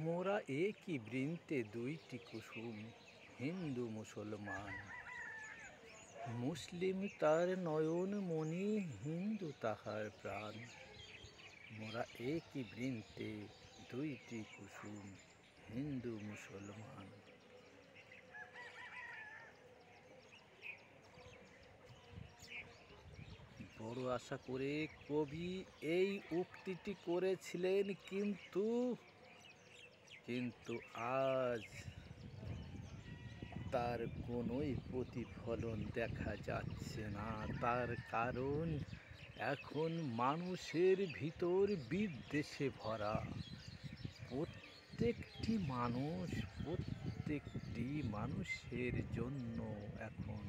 মোরা একই বৃন্তে দুইটি কুসুম, হিন্দু মুসলমান। মুসলিম তার নয়ন মণি, হিন্দু তাহার প্রাণ। মোরা একই বৃন্তে দুইটি কুসুম, হিন্দু মুসলমান। বড় আশা করে কবি এই উক্তিটি করেছিলেন, কিন্তু আজ তার কোনোই প্রতিফলন দেখা যাচ্ছে না। তার কারণ এখন মানুষের ভিতর বিদ্বেষে ভরা। প্রত্যেকটি মানুষের জন্য এখন